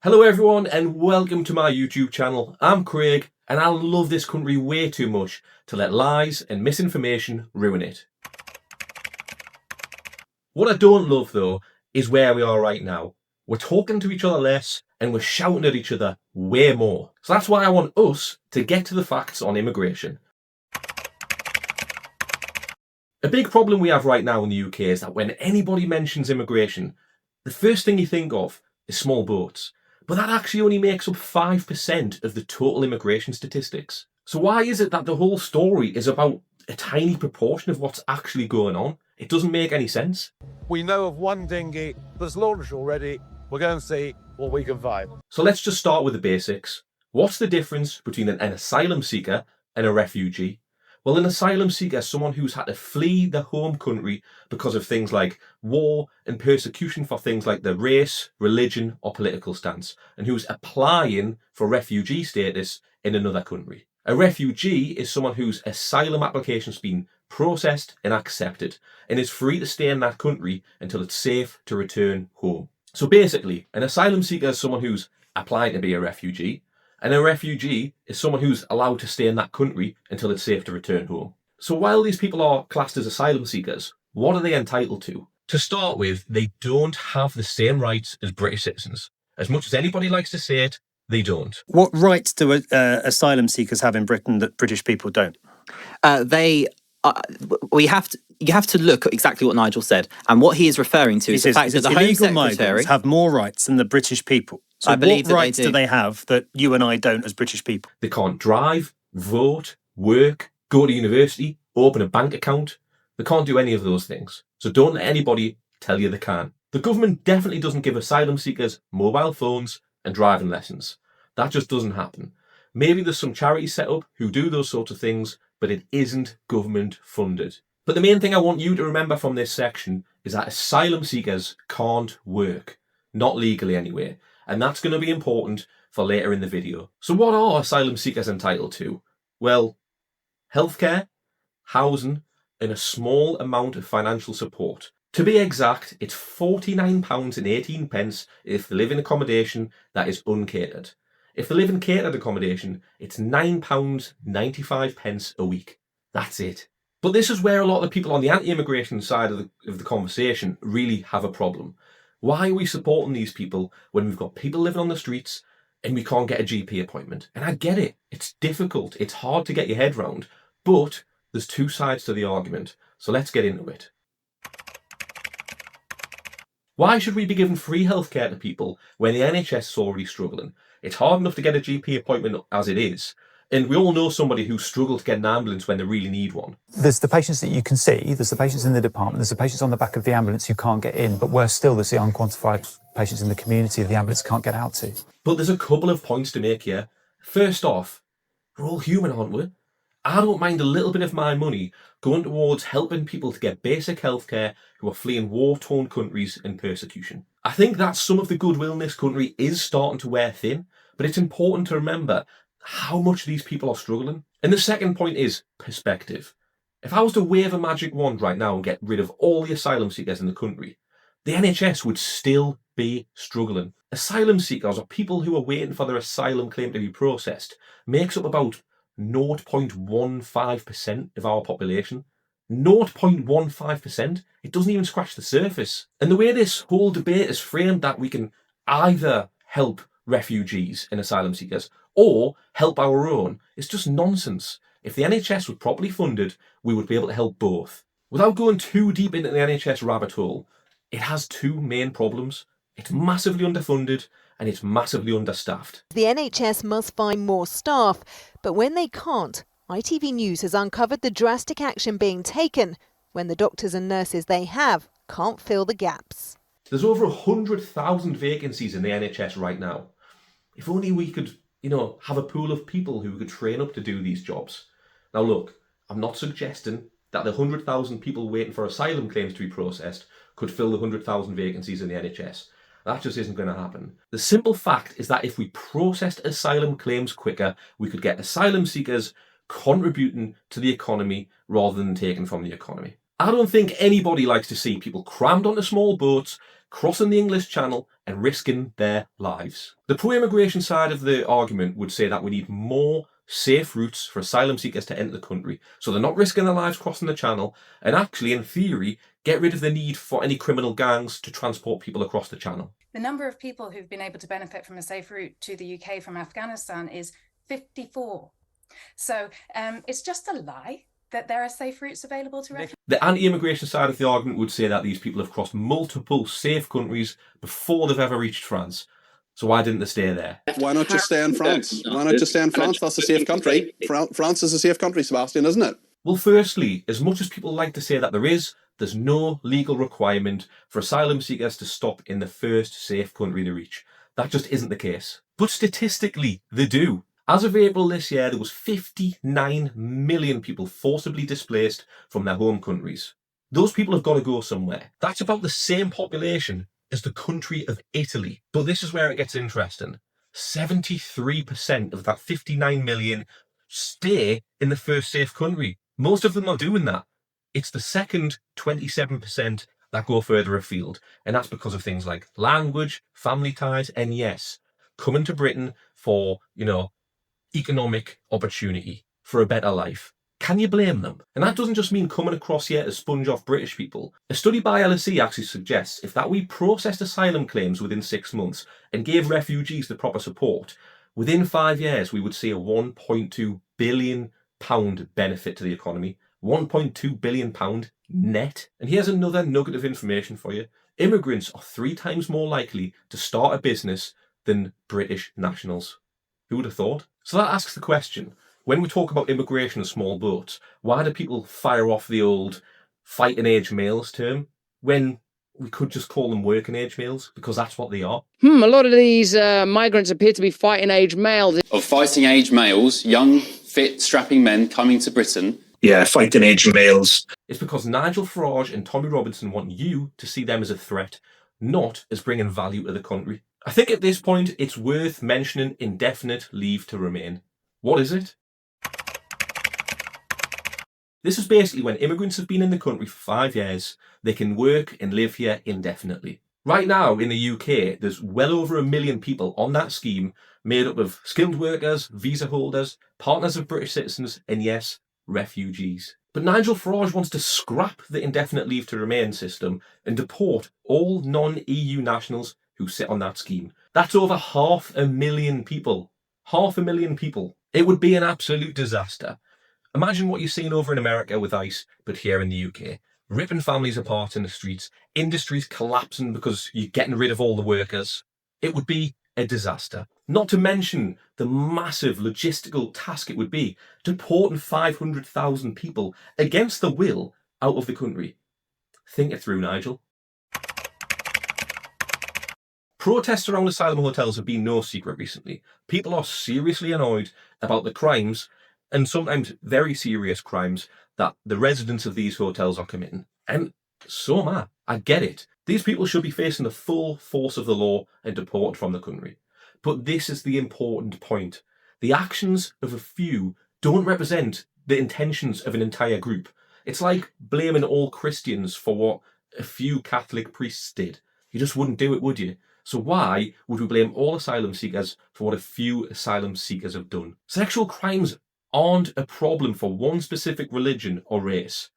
Hello everyone and welcome to my YouTube channel. I'm Craig and I love this country way too much to let lies and misinformation ruin it. What I don't love though is where we are right now. We're talking to each other less and we're shouting at each other way more. So that's why I want us to get to the facts on immigration. A big problem we have right now in the UK is that when anybody mentions immigration, the first thing you think of is small boats. But that actually only makes up 5% of the total immigration statistics. So why is it that the whole story is about a tiny proportion of what's actually going on? It doesn't make any sense. We know of one dinghy that's launched already. We'll go and see what we can find. So let's just start with the basics. What's the difference between an asylum seeker and a refugee? Well, an asylum seeker is someone who's had to flee their home country because of things like war and persecution for things like their race, religion or political stance, and who's applying for refugee status in another country. A refugee is someone whose asylum application's been processed and accepted and is free to stay in that country until it's safe to return home. So basically, an asylum seeker is someone who's applying to be a refugee, and a refugee is someone who's allowed to stay in that country until it's safe to return home. So while these people are classed as asylum seekers, what are they entitled to? To start with, they don't have the same rights as British citizens. As much as anybody likes to say it, they don't. What rights do asylum seekers have in Britain that British people don't? You have to look at exactly what Nigel said, and what he is referring to is the fact that the Home illegal Secretary migrants have more rights than the British people. So I believe what rights they do. do they have that you and I don't as British people? They can't drive, vote, work, go to university, open a bank account. They can't do any of those things. So don't let anybody tell you they can. The government definitely doesn't give asylum seekers mobile phones and driving lessons. That just doesn't happen. Maybe there's some charities set up who do those sorts of things, but it isn't government funded. But the main thing I want you to remember from this section is that asylum seekers can't work. Not legally anyway. And that's going to be important for later in the video. So what are asylum seekers entitled to? Well, healthcare, housing, and a small amount of financial support. To be exact, it's £49.18 if they live in accommodation that is uncatered. If they live in catered accommodation, it's £9.95 a week. That's it. But this is where a lot of the people on the anti-immigration side of the conversation really have a problem. Why are we supporting these people when we've got people living on the streets and we can't get a GP appointment? And I get it. It's difficult. It's hard to get your head round. But there's two sides to the argument. So let's get into it. Why should we be giving free healthcare to people when the NHS is already struggling? It's hard enough to get a GP appointment as it is. And we all know somebody who struggled to get an ambulance when they really need one. There's the patients that you can see, there's the patients in the department, there's the patients on the back of the ambulance who can't get in, but worse still, there's the unquantified patients in the community the ambulance can't get out to. But there's a couple of points to make here. First off, we're all human, aren't we? I don't mind a little bit of my money going towards helping people to get basic healthcare who are fleeing war-torn countries and persecution. I think that some of the goodwill in this country is starting to wear thin, but it's important to remember how much these people are struggling. And the second point is perspective. If I was to wave a magic wand right now and get rid of all the asylum seekers in the country, the NHS would still be struggling. Asylum seekers, or people who are waiting for their asylum claim to be processed, makes up about 0.15% of our population. 0.15%. It doesn't even scratch the surface. And the way this whole debate is framed, that we can either help refugees and asylum seekers or help our own, is just nonsense. If the NHS was properly funded, we would be able to help both. Without going too deep into the NHS rabbit hole, it has two main problems. It's massively underfunded and it's massively understaffed. The NHS must find more staff, but when they can't, ITV News has uncovered the drastic action being taken when the doctors and nurses they have can't fill the gaps. There's over 100,000 vacancies in the NHS right now. If only we could, have a pool of people who we could train up to do these jobs. Now look, I'm not suggesting that the 100,000 people waiting for asylum claims to be processed could fill the 100,000 vacancies in the NHS. That just isn't going to happen. The simple fact is that if we processed asylum claims quicker, we could get asylum seekers contributing to the economy rather than taking from the economy. I don't think anybody likes to see people crammed onto small boats, crossing the English Channel and risking their lives. The pro-immigration side of the argument would say that we need more safe routes for asylum seekers to enter the country, so they're not risking their lives crossing the channel, and actually, in theory, get rid of the need for any criminal gangs to transport people across the channel. The number of people who've been able to benefit from a safe route to the UK from Afghanistan is 54. So it's just a lie that there are safe routes available to refugees. The anti-immigration side of the argument would say that these people have crossed multiple safe countries before they've ever reached France. So why didn't they stay there? Why not just stay in France? Why not just stay in France? That's a safe country. France is a safe country, Sebastian, isn't it? Well, firstly, as much as people like to say that there's no legal requirement for asylum seekers to stop in the first safe country to reach. That just isn't the case. But statistically, they do. As of April this year, there was 59 million people forcibly displaced from their home countries. Those people have got to go somewhere. That's about the same population as the country of Italy. But this is where it gets interesting. 73% of that 59 million stay in the first safe country. Most of them are doing that. It's the second 27% that go further afield. And that's because of things like language, family ties, and yes, coming to Britain for, economic opportunity, for a better life. Can you blame them? And that doesn't just mean coming across here to sponge off British people. A study by LSE actually suggests if that we processed asylum claims within 6 months and gave refugees the proper support, within 5 years we would see a £1.2 billion benefit to the economy. £1.2 billion net. And here's another nugget of information for you. Immigrants are 3 times more likely to start a business than British nationals. Who would have thought? So that asks the question, when we talk about immigration and small boats, why do people fire off the old fighting age males term when we could just call them working age males? Because that's what they are. A lot of these migrants appear to be fighting age males. Of fighting age males, young, fit, strapping men coming to Britain. Yeah, fighting age males. It's because Nigel Farage and Tommy Robinson want you to see them as a threat, not as bringing value to the country. I think at this point it's worth mentioning indefinite leave to remain. What is it? This is basically when immigrants have been in the country for 5 years, they can work and live here indefinitely. Right now in the UK, there's well over 1 million people on that scheme made up of skilled workers, visa holders, partners of British citizens, and yes, refugees. But Nigel Farage wants to scrap the indefinite leave to remain system and deport all non-EU nationals who sit on that scheme. That's over 500,000 people. 500,000 people. It would be an absolute disaster. Imagine what you're seeing over in America with ICE, but here in the UK. Ripping families apart in the streets, industries collapsing because you're getting rid of all the workers. It would be a disaster. Not to mention the massive logistical task it would be deporting 500,000 people against their will out of the country. Think it through, Nigel. Protests around asylum hotels have been no secret recently. People are seriously annoyed about the crimes, and sometimes very serious crimes, that the residents of these hotels are committing. And so am I. I get it. These people should be facing the full force of the law and deported from the country. But this is the important point. The actions of a few don't represent the intentions of an entire group. It's like blaming all Christians for what a few Catholic priests did. You just wouldn't do it, would you? So why would we blame all asylum seekers for what a few asylum seekers have done? Sexual crimes aren't a problem for one specific religion or race.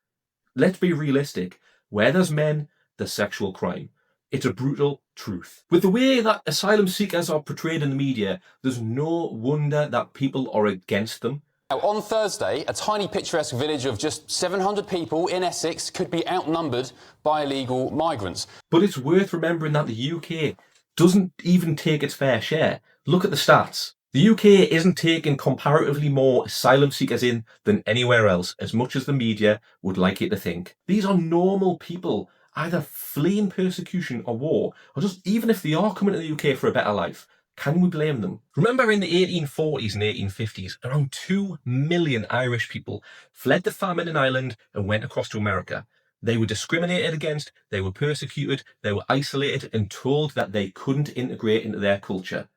Let's be realistic. Where there's men, there's sexual crime. It's a brutal truth. With the way that asylum seekers are portrayed in the media, there's no wonder that people are against them. Now, on Thursday, a tiny picturesque village of just 700 people in Essex could be outnumbered by illegal migrants. But it's worth remembering that the UK doesn't even take its fair share. Look at the stats. The UK isn't taking comparatively more asylum seekers in than anywhere else, as much as the media would like you to think. These are normal people, either fleeing persecution or war, or just even if they are coming to the UK for a better life. Can we blame them? Remember in the 1840s and 1850s, around 2 million Irish people fled the famine in Ireland and went across to America. They were discriminated against, they were persecuted, they were isolated and told that they couldn't integrate into their culture.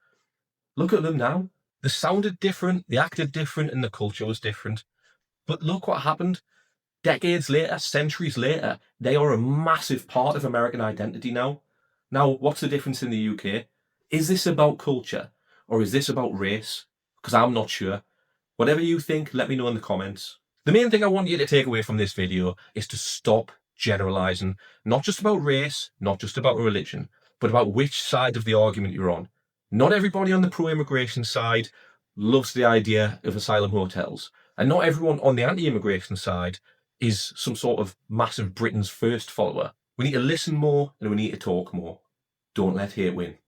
Look at them now. They sounded different, they acted different, and the culture was different. But look what happened. Decades later, centuries later, they are a massive part of American identity now. Now, what's the difference in the UK? Is this about culture or is this about race? Because I'm not sure. Whatever you think, let me know in the comments. The main thing I want you to take away from this video is to stop generalising, not just about race, not just about religion, but about which side of the argument you're on. Not everybody on the pro-immigration side loves the idea of asylum hotels, and not everyone on the anti-immigration side is some sort of massive Britain's First follower. We need to listen more and we need to talk more. Don't let hate win.